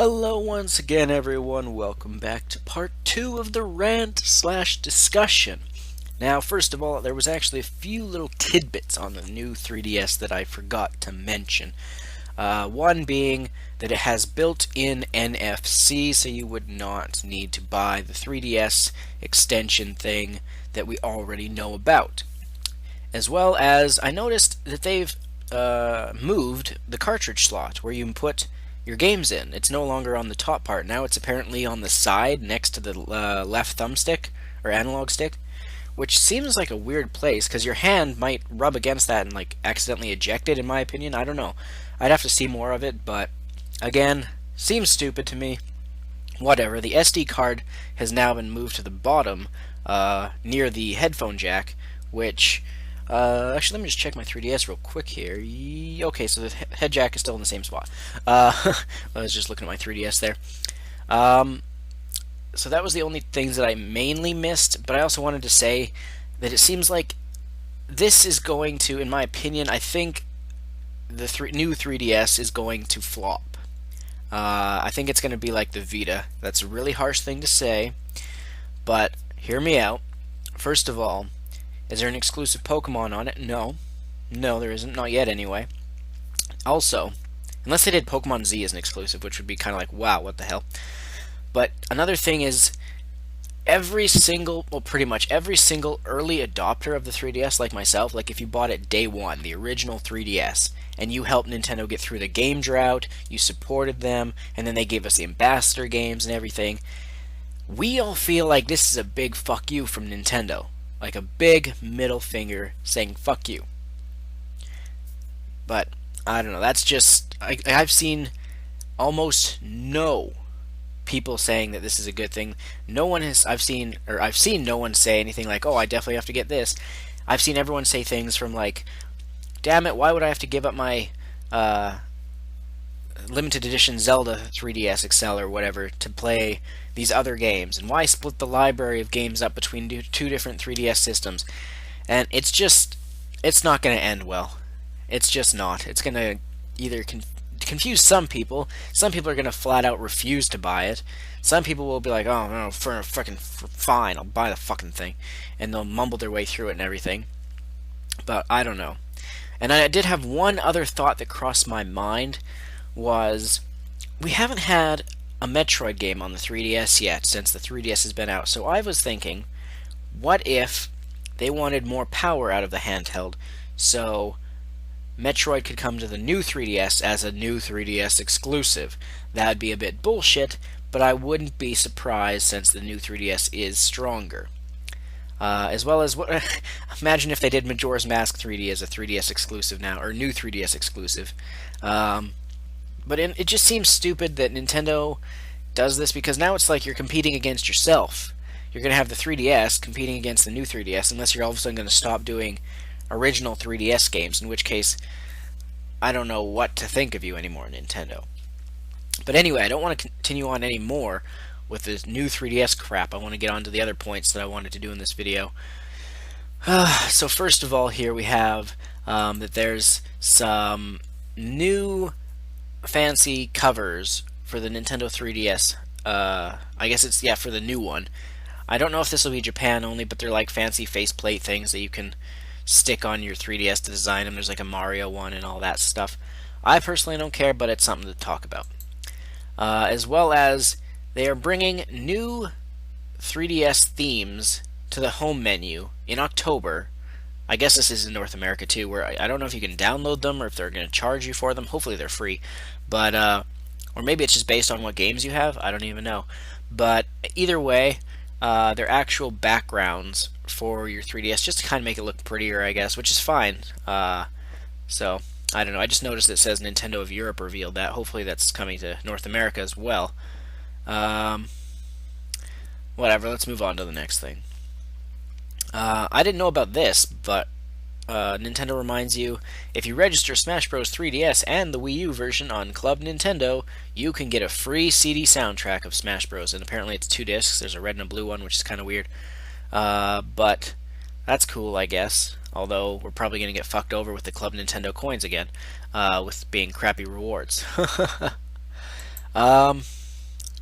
Hello once again, everyone. Welcome back to part 2 of the rant slash discussion. Now, first of all, there was actually a few little tidbits on the new 3DS that I forgot to mention. One being that it has built-in NFC, so you would not need to buy the 3DS extension thing that we already know about. As well as, I noticed that they've moved the cartridge slot where you can put your games in. It's no longer on the top part. Now it's apparently on the side next to the left thumbstick or analog stick, which seems like a weird place because your hand might rub against that and like accidentally eject it, in my opinion. I don't know. I'd have to see more of it, but again, seems stupid to me. Whatever. The SD card has now been moved to the bottom near the headphone jack, which actually, let me just check my 3DS real quick here. Okay, so the head jack is still in the same spot. I was just looking at my 3DS there. So that was the only things that I mainly missed, but I also wanted to say that it seems like this is going to, in my opinion, I think the new 3DS is going to flop. I think it's going to be like the Vita. That's a really harsh thing to say, but hear me out. First of all, is there an exclusive Pokemon on it? No. No, there isn't. Not yet, anyway. Also, unless they did Pokemon Z as an exclusive, which would be kind of like, wow, what the hell. But another thing is, pretty much every single early adopter of the 3DS, like myself, like if you bought it day one, the original 3DS, and you helped Nintendo get through the game drought, you supported them, and then they gave us the ambassador games and everything, we all feel like this is a big fuck you from Nintendo. Like a big middle finger saying fuck you. But I don't know, that's just I've seen almost no people saying that this is a good thing. No one has I've seen no one say anything like, "Oh, I definitely have to get this." I've seen everyone say things from like, "Damn it, why would I have to give up my limited edition Zelda 3DS XL or whatever to play these other games, and why split the library of games up between two different 3DS systems?" And it's not going to end well. It's just not. It's going to either confuse some people. Some people are going to flat out refuse to buy it. Some people will be like, "Oh no, fine, I'll buy the fucking thing," and they'll mumble their way through it and everything. But I don't know. And I did have one other thought that crossed my mind, was we haven't had a Metroid game on the 3DS yet since the 3DS has been out. So I was thinking, what if they wanted more power out of the handheld, so Metroid could come to the new 3DS as a new 3DS exclusive? That'd be a bit bullshit, but I wouldn't be surprised since the new 3DS is stronger. As well as, imagine if they did Majora's Mask 3D as a 3DS exclusive now, or new 3DS exclusive. But it just seems stupid that Nintendo does this, because now it's like you're competing against yourself. You're going to have the 3DS competing against the new 3DS, unless you're all of a sudden going to stop doing original 3DS games, in which case I don't know what to think of you anymore, Nintendo. But anyway, I don't want to continue on any more with this new 3DS crap. I want to get on to the other points that I wanted to do in this video. So first of all, here we have that there's some new fancy covers for the Nintendo 3DS. I guess it's, yeah, for the new one. I don't know if this will be Japan only, but they're like fancy faceplate things that you can stick on your 3DS to design them. There's like a Mario one and all that stuff. I personally don't care, but it's something to talk about. As well as they are bringing new 3DS themes to the home menu in October. I guess this is in North America too, where I don't know if you can download them or if they're going to charge you for them. Hopefully they're free. But, or maybe it's just based on what games you have. I don't even know. But either way, they're actual backgrounds for your 3DS, just to kind of make it look prettier, I guess, which is fine. So, I don't know. I just noticed it says Nintendo of Europe revealed that. Hopefully that's coming to North America as well. Whatever, let's move on to the next thing. I didn't know about this, but Nintendo reminds you, if you register Smash Bros. 3DS and the Wii U version on Club Nintendo, you can get a free CD soundtrack of Smash Bros. And apparently it's 2 discs. There's a red and a blue one, which is kind of weird. But that's cool, I guess. Although we're probably going to get fucked over with the Club Nintendo coins again, with being crappy rewards. Um,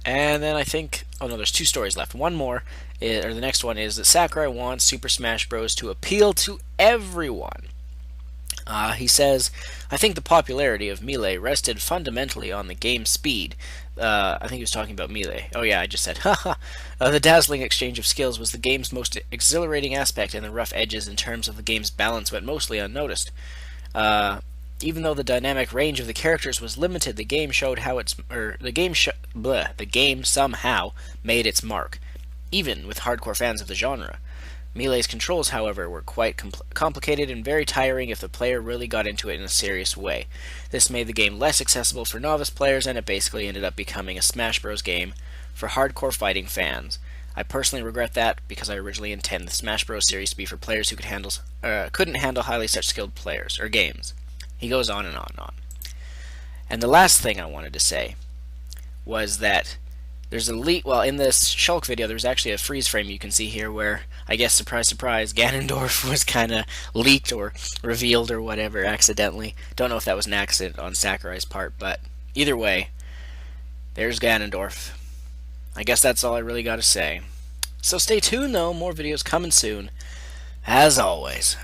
and then I think, oh no, there's two stories left. One more, or the next one is that Sakurai wants Super Smash Bros. To appeal to everyone. He says, I think the popularity of Melee rested fundamentally on the game's speed. I think he was talking about Melee. Oh yeah, I just said, haha. The dazzling exchange of skills was the game's most exhilarating aspect, and the rough edges in terms of the game's balance went mostly unnoticed. Even though the dynamic range of the characters was limited, the game showed how the game somehow made its mark, even with hardcore fans of the genre. Melee's controls, however, were quite complicated and very tiring if the player really got into it in a serious way. This made the game less accessible for novice players, and it basically ended up becoming a Smash Bros. Game for hardcore fighting fans. I personally regret that because I originally intended the Smash Bros. Series to be for players who couldn't handle highly such skilled players or games. He goes on and on and on. And the last thing I wanted to say was that there's a leak. Well, in this Shulk video, there's actually a freeze frame you can see here where, I guess, surprise, surprise, Ganondorf was kind of leaked or revealed or whatever accidentally. Don't know if that was an accident on Sakurai's part, but either way, there's Ganondorf. I guess that's all I really got to say. So stay tuned, though. More videos coming soon, as always.